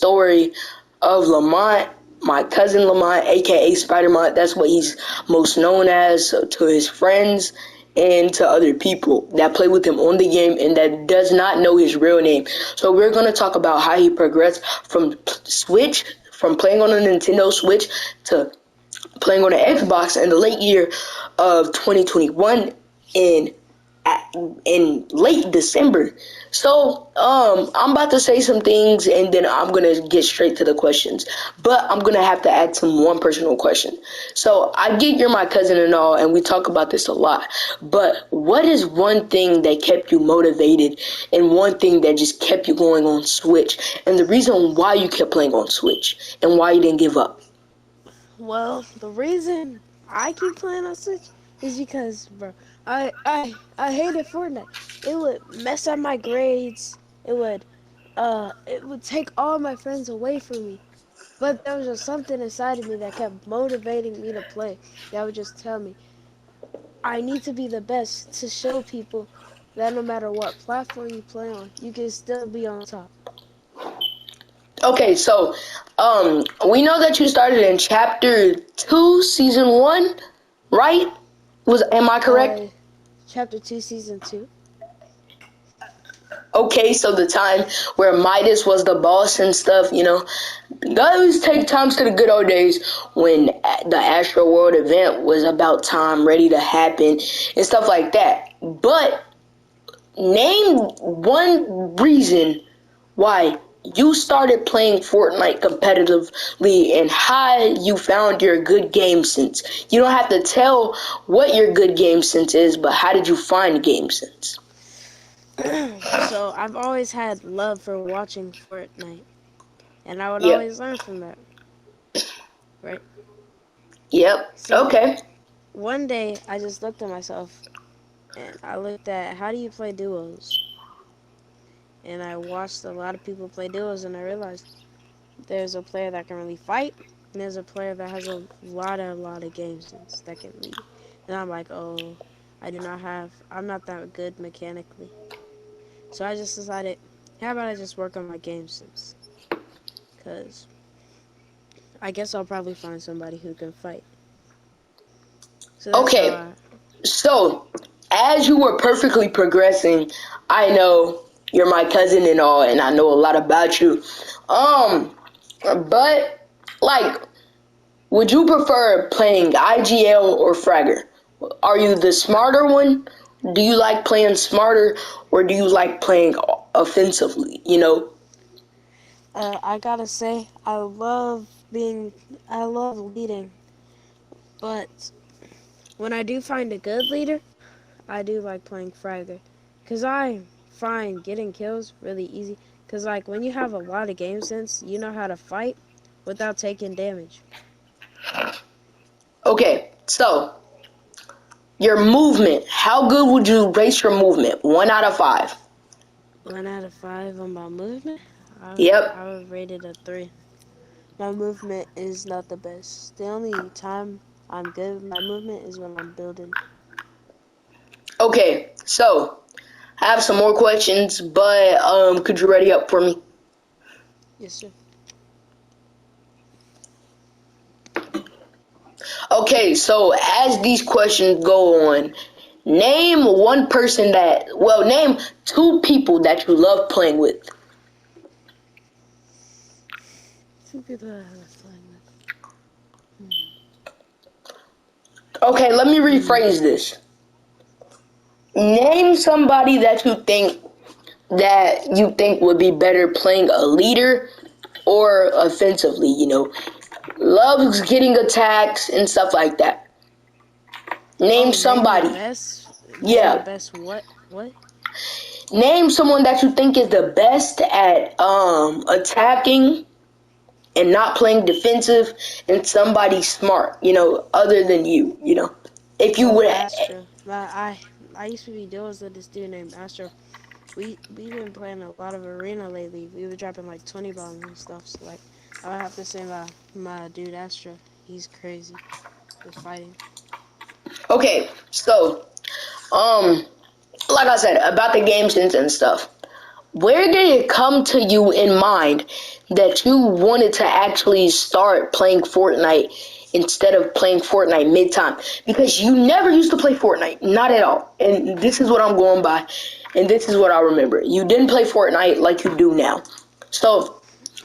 story of Lamont, my cousin Lamont, aka Spider-Man. That's what he's most known as to his friends and to other people that play with him on the game and that does not know his real name. So we're going to talk about how he progressed from playing on a Nintendo Switch to playing on an Xbox in the late year of 2021 in in late December. So, I'm about to say some things and then I'm gonna get straight to the questions. But I'm gonna have to add some one personal question. So I get you're my cousin and all, and we talk about this a lot. But what is one thing that kept you motivated and one thing that just kept you going on Switch? And the reason why you kept playing on Switch and why you didn't give up? Well, the reason I keep playing on Switch is because, bro, I hated Fortnite. It would mess up my grades. It would take all my friends away from me. But there was just something inside of me that kept motivating me to play. That would just tell me I need to be the best to show people that no matter what platform you play on, you can still be on top. Okay, so we know that you started in chapter 2, season 1, right? Am I correct? Uh, Chapter 2, Season 2. Okay, so the time where Midas was the boss and stuff, those take times to the good old days when the Astro World event was about time, ready to happen, and stuff like that. But name one reason why you started playing Fortnite competitively and how you found your good game sense. You don't have to tell what your good game sense is, but how did you find game sense? So I've always had love for watching Fortnite, and I would Yep. always learn from that, right? Yep. So Okay. one day I just looked at myself and I looked at how do you play duos, and I watched a lot of people play duos, and I realized there's a player that can really fight, and there's a player that has a lot of game sense that can lead. And I'm like, oh, I'm not that good mechanically. So I just decided, how about I just work on my game sense? Because I guess I'll probably find somebody who can fight. So that's how Okay. I. So, as you were perfectly progressing, I know you're my cousin and all, and I know a lot about you. But like, would you prefer playing IGL or Fragger? Are you the smarter one? Do you like playing smarter, or do you like playing offensively? I gotta say, I love leading, but when I do find a good leader, I do like playing Fragger. Because I find getting kills really easy. Because, like, when you have a lot of game sense, you know how to fight without taking damage. Okay, so your movement. How good would you rate your movement? 1 out of 5. 1 out of 5 on my movement, I Yep. would rate it a 3. My movement is not the best. The only time I'm good with my movement is when I'm building. Okay, so I have some more questions, but could you ready up for me? Yes, sir. Okay, so as these questions go on, name 2 people that you love playing with. 2 people that I was playing Okay, let me with. rephrase this. Name somebody that you think would be better playing a leader or offensively, loves getting attacks and stuff like that. Name Oh, name the somebody. best. Name the Yeah. best what? What? Name someone that you think is the best at attacking and not playing defensive and somebody smart, other than you. If you Oh, would. Astra. I used to be duos with this dude named Astra. We've been playing a lot of arena lately. We were dropping like 20 bombs and stuff. So like, I would have to say my dude Astra. He's crazy with fighting. Okay, so um like I said about the game sense and stuff, where did it come to you in mind that you wanted to actually start playing Fortnite instead of playing Fortnite mid-time? Because you never used to play Fortnite, not at all. And this is what I'm going by, and this is what I remember. You didn't play Fortnite like you do now. So,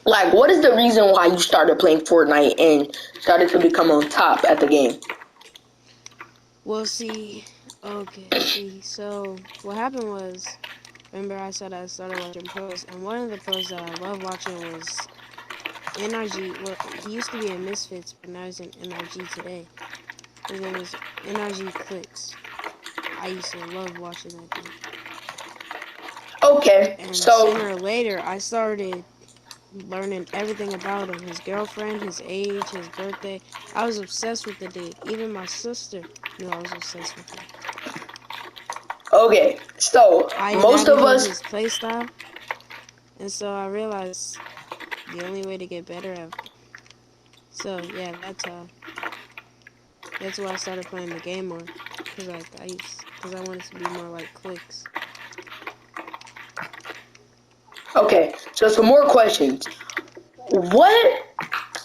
like, what is the reason why you started playing Fortnite and started to become on top at the game? Well, see, okay, see, so what happened was, remember I said I started watching pros, and one of the pros that I love watching was NRG. Well, he used to be in Misfits, but now he's in NRG today. His name is NRG Clicks. I used to love watching that dude. Okay, And so sooner or later, I started learning everything about him, his girlfriend, his age, his birthday. I was obsessed with the dude. Even my sister knew I was obsessed with him. okay, so I most of inhabited us. his playstyle, and so I realized the only way to get better at. So yeah, that's why I started playing the game more, cause I wanted to be more like Clicks. Okay, so some more questions. What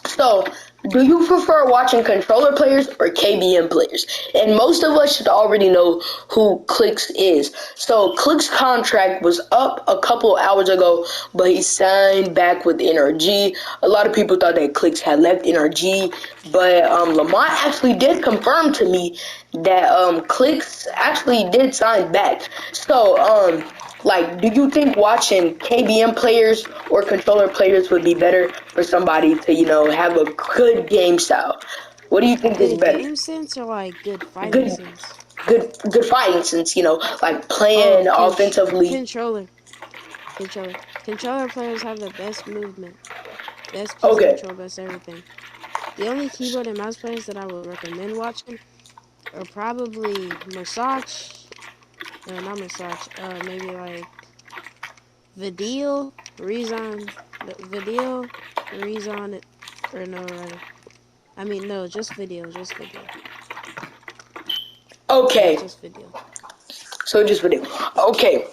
So, do you prefer watching controller players or KBM players? And most of us should already know who Clicks is. So, Clicks' contract was up a couple hours ago, but he signed back with NRG. A lot of people thought that Clicks had left NRG, but Lamont actually did confirm to me that Clicks actually did sign back. So, like, do you think watching KBM players or controller players would be better for somebody to, have a good game style? What do you think is Good better? game sense or like good fighting Good, sense? good fighting sense, like playing Oh, offensively. controller, controller players have the best movement, best PC Okay, control, best everything. The only keyboard and mouse players that I would recommend watching are probably Marsach. No, not Marsach. Maybe like Vidal, Rezon, Vidal, Rezon, or no, rather. I mean, no, just video, just video. Yeah, okay. just video. So just video. Okay.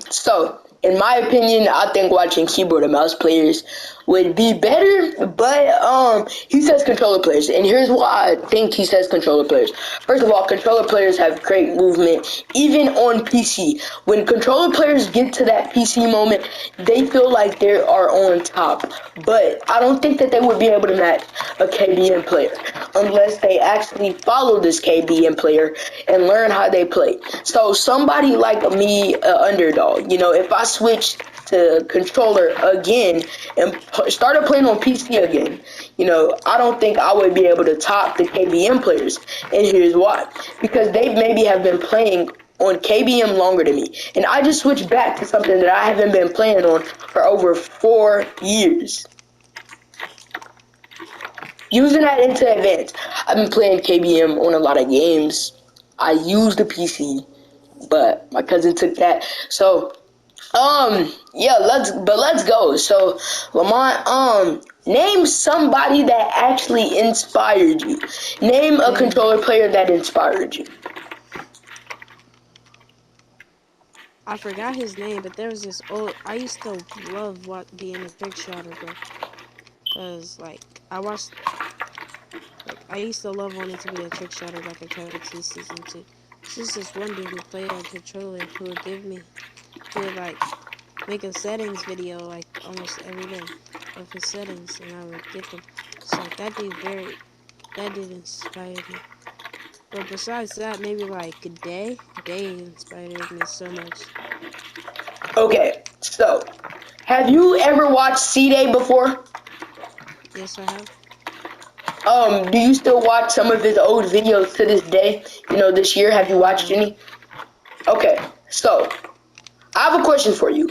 So, in my opinion, I think watching keyboard and mouse players would be better, but he says controller players, and here's why I think he says controller players. First of all, controller players have great movement, even on PC. When controller players get to that PC moment, they feel like they are on top, but I don't think that they would be able to match a KBN player unless they actually follow this KBN player and learn how they play. So somebody like me, underdog, if I switch to controller again and started playing on PC again, I don't think I would be able to top the KBM players. And here's why. Because they maybe have been playing on KBM longer than me. And I just switched back to something that I haven't been playing on for over 4 years. Using that into advanced, I've been playing KBM on a lot of games. I use the PC, but my cousin took that. So, yeah, let's go. So, Lamont, name somebody that actually inspired you. Name a Dang, controller player that inspired you. I forgot his name, but there was this old. I used to love being a trick shotter, bro. Cause I watched, I used to love wanting to be a trick shotter back in Tribal 2 Season 2. It's just this one dude who played on controller who would he would make a settings video like almost every day of his settings, and I would get them. It's like that dude inspired me. But besides that, maybe like Day inspired me so much. Okay, so have you ever watched C Day before? Yes, I have. Do you still watch some of his old videos to this day? This year, have you No, I watched don't. any? Okay, so I have a question for you.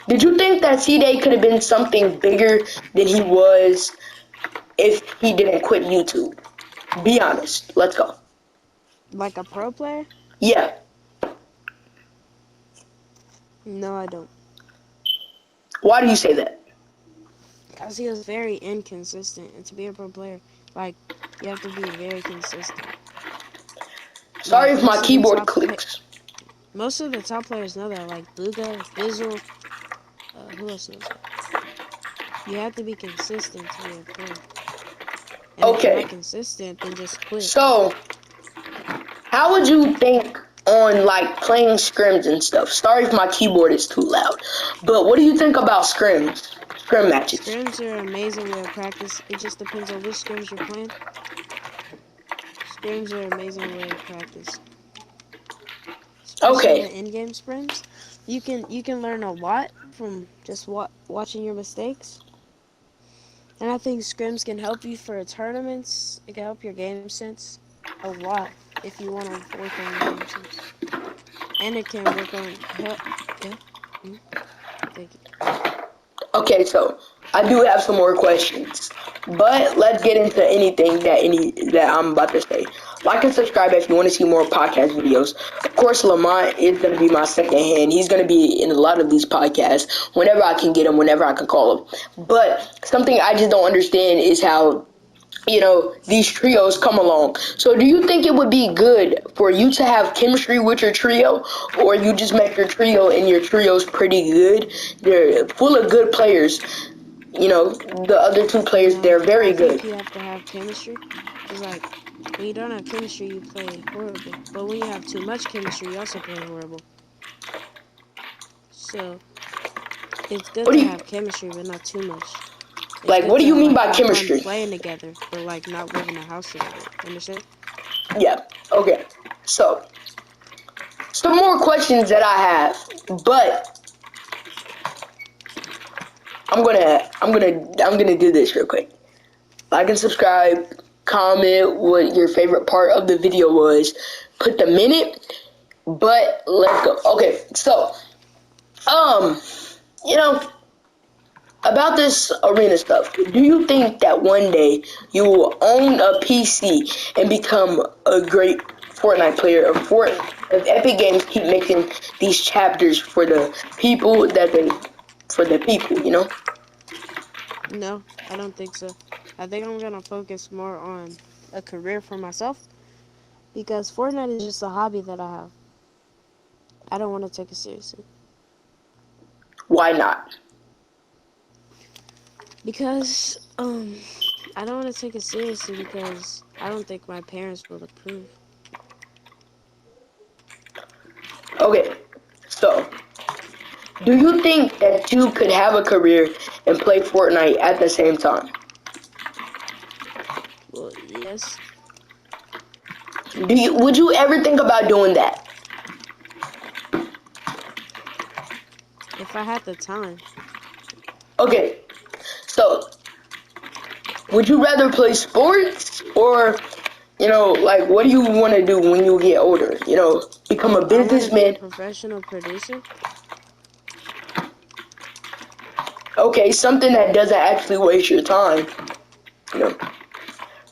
Did you think that C Day could have been something bigger than he was if he didn't quit YouTube? Be honest. Let's go. Like a pro player? Yeah. No, I don't. Why do you say that? Because he was very inconsistent. And to be a pro player, like, you have to be very consistent. Sorry Like, if my keyboard clicks. most of the top players know that. Like, Booga, Bizzle, who else knows that? You have to be consistent to be a pro. And if you're not Okay, consistent, then just quit. so how would you think on like playing scrims and stuff? Sorry if my keyboard is too loud, but what do you think about scrims, scrim matches? Scrims are an amazing way of practice. It just depends on which scrims you're playing. Scrims are an amazing way of practice, especially Okay, the in-game scrims. You can learn a lot from just watching your mistakes. And I think scrims can help you for tournaments. It can help your game sense a lot if you want to work on your game sense. And it can work on help. Yeah. Mm, thank you. okay, so I do have some more questions, but let's get into anything that I'm about to say. Like and subscribe if you want to see more podcast videos. Of course, Lamont is going to be my second hand. He's going to be in a lot of these podcasts whenever I can get him, whenever I can call him. But something I just don't understand is how these trios come along. So do you think it would be good for you to have chemistry with your trio, or you just make your trio and your trio's pretty good? They're full of good players. The other two players, No, they're very I good. think you have to have chemistry. Because, like, when you don't have chemistry, you play horrible. But when you have too much chemistry, you also play horrible. So, it's good What do to you have chemistry, but not too much. It's like? good What do you to, mean like, by have fun chemistry? playing together, but, like, not live in a house together. Understand? Yeah. Okay. So some more questions that I have, but I'm gonna do this real quick. Like and subscribe, comment what your favorite part of the video was, put the minute, but let's go. Okay, so, um, you know, about this arena stuff, do you think that one day you will own a PC and become a great Fortnite player? If Epic Games keep making these chapters for the people for the people, No, I don't think so. I think I'm going to focus more on a career for myself. Because Fortnite is just a hobby that I have. I don't want to take it seriously. Why not? Because, I don't want to take it seriously because I don't think my parents will approve. Okay, so do you think that you could have a career and play Fortnite at the same time? Well, yes, Would you ever think about doing that? if I had the time. Okay, so would you rather play sports or, like what do you want to do when you get older? Become Oh, a I want to be a businessman? professional producer. Okay, something that doesn't actually waste your time. You know,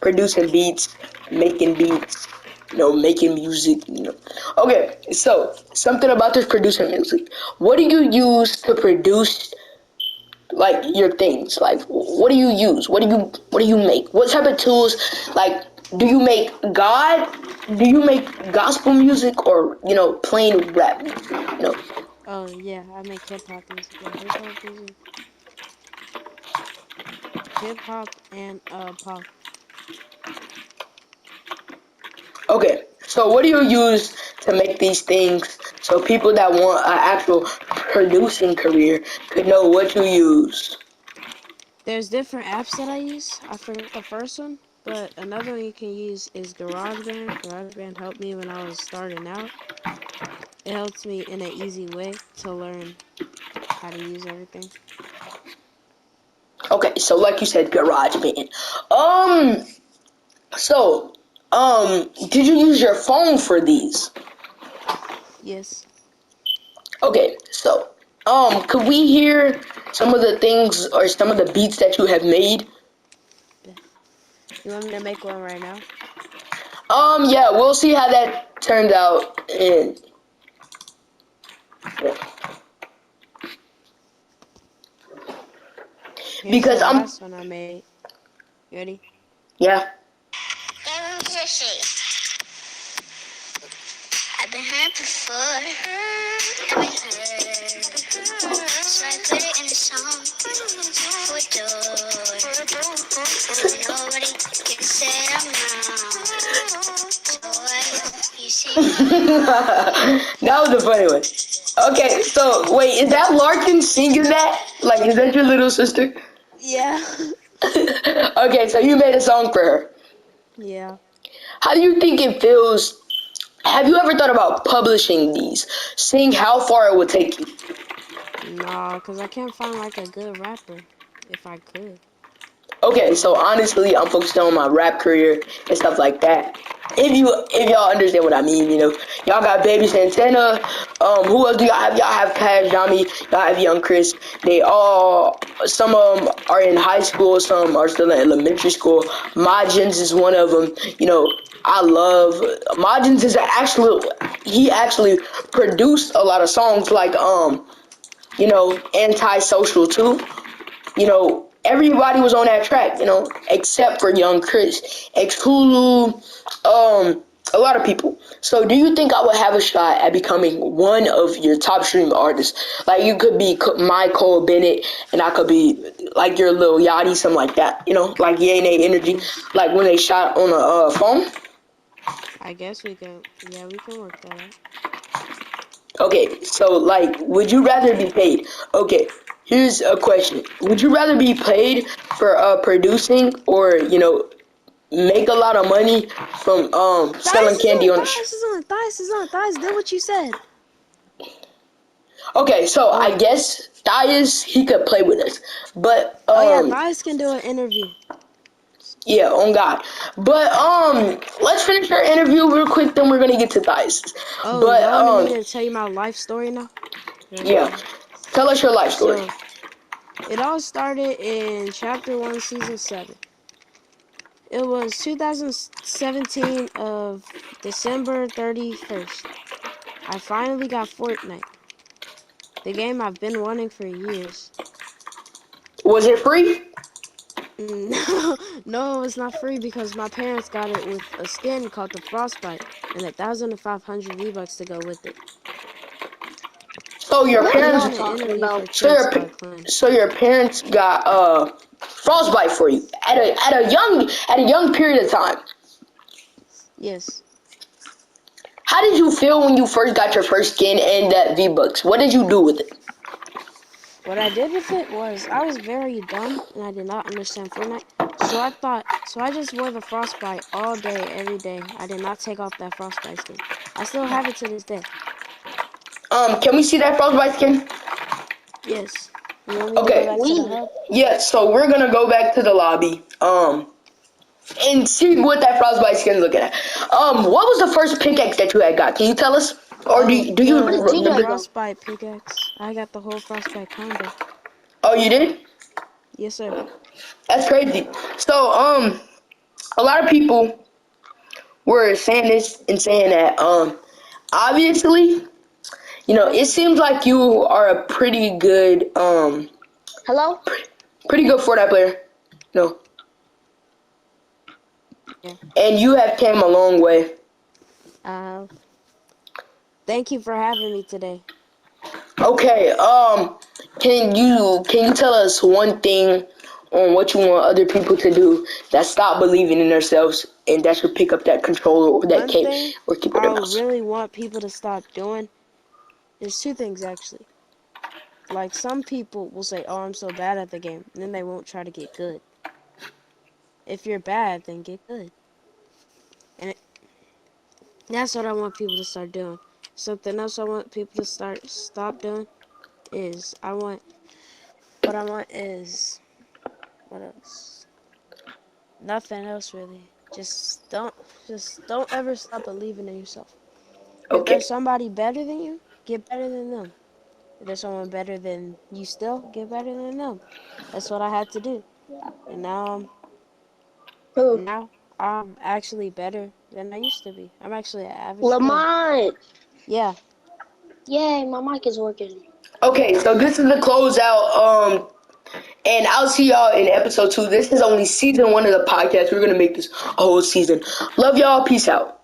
producing beats, making beats, making music. Okay, so something about this producing music. What do you use to produce like your things? Like, what do you use? What do you make? What type of tools? Like, do you make God? Do you make gospel music or plain rap music? Oh, yeah, I make hip hop music. Yeah, hip hop music. Hip hop and pop. Okay, so what do you use to make these things so people that want an actual producing career could know what you use? There's different apps that I use. I forgot the first one, but another one you can use is GarageBand. GarageBand helped me when I was starting out. It helps me in an easy way to learn how to use everything. Okay, so like you said, GarageBand. Um, so, did you use your phone for these? Yes. Okay, so, could we hear some of the things or some of the beats that you have made? You want me to make one right now? Yeah, we'll see how that turns out, and Here's the because last one I made. You ready? yeah, I've been hurt before. So I put it in a song. Nobody can say I'm wrong. So I hope you see That was a funny one. Okay, so wait, is that Larkin singing that? Like, is that your little sister? Yeah. Okay, so you made a song for her. Yeah. How do you think it feels? Have you ever thought about publishing these? Seeing how far it would take you? Nah, cause I can't find like a good rapper. If I could. Okay, so honestly, I'm focused on my rap career and stuff like that. If y'all understand what I mean, y'all got Baby Santana. Who else do y'all have? Y'all have Cash Dami. Y'all have Young Chris. Some of them are in high school. Some are still in elementary school. Majins is one of them. I love Majins he actually produced a lot of songs like Antisocial too. Everybody was on that track, except for Young Chris, Exclu, a lot of people. So, do you think I would have a shot at becoming one of your top streaming artists? Like, you could be my Cole Bennett, and I could be like your Lil Yachty, something like that. Like Yay Nay Energy, Yes. like when they shot on a phone. I guess we can. Yeah, we can work that out. Okay, so like, would you rather be paid? Okay, here's a question: would you rather be paid for producing, or make a lot of money from selling Thias is candy on. on the Thias is on. Thias is on. Thias did what you said. Okay, so I Oh. guess Thias, he could play with us, but Oh yeah, Thias can do an interview. yeah, on God. But let's finish our interview real quick, then we're gonna get to Thias. Oh, But y'all wanted me to tell you my life story now? yeah, Okay. tell us your life story. So, it all started in Chapter 1, Season 7. It was 2017 of December 31st. I finally got Fortnite, the game I've been wanting for years. Was it free? No, no, it was not free because my parents got it with a skin called the Frostbite and 1,500 V-Bucks to go with it. So your I What are did parents, y'all an talking interview for about? so Trent your Star Clan. so your parents got frostbite for you at a young period of time. Yes. How did you feel when you first got your first skin and that V-Bucks? What did you do with it? What I did with it was I was very dumb and I did not understand Fortnite. So I just wore the Frostbite all day, every day. I did not take off that Frostbite skin. I still have it to this day. Can we see that frostbite skin? Yes. You want me to go Okay. back to the We hub? Yeah, so we're gonna go back to the lobby, and see what that frostbite skin's looking at. What was the first pickaxe that you had got? Can you tell us, or do Oh, you, do you Where the did TJ remember? go? Frostbite pickaxe. I got the whole Frostbite combo. Oh, you did? Yes, sir. That's crazy. So, a lot of people were saying this and saying that, obviously, it seems like you are a Hello? pretty good Fortnite player. No, Yeah. and you have came a long way. Uh, Thank you for having me today. Okay, can you tell us one thing on what you want other people to do that stop believing in themselves and that should pick up that controller or that One cape thing or keep their I mouse? really want people to stop doing is two things actually. Like some people will say, "Oh, I'm so bad at the game," and then they won't try to get good. If you're bad, then get good. And that's what I want people to start doing. Something else I want people to stop doing is I want is what else? Nothing else really. Just don't ever stop believing in yourself. If Okay, there's somebody better than you, get better than them. If there's someone better than you still, get better than them. That's what I had to do. And Who? now I'm actually better than I used to be. I'm actually an average player. Lamont. Yeah. Yay, my mic is working. okay, so this is the closeout. And I'll see y'all in episode 2. This is only season 1 of the podcast. We're gonna make this a whole season. Love y'all. Peace out.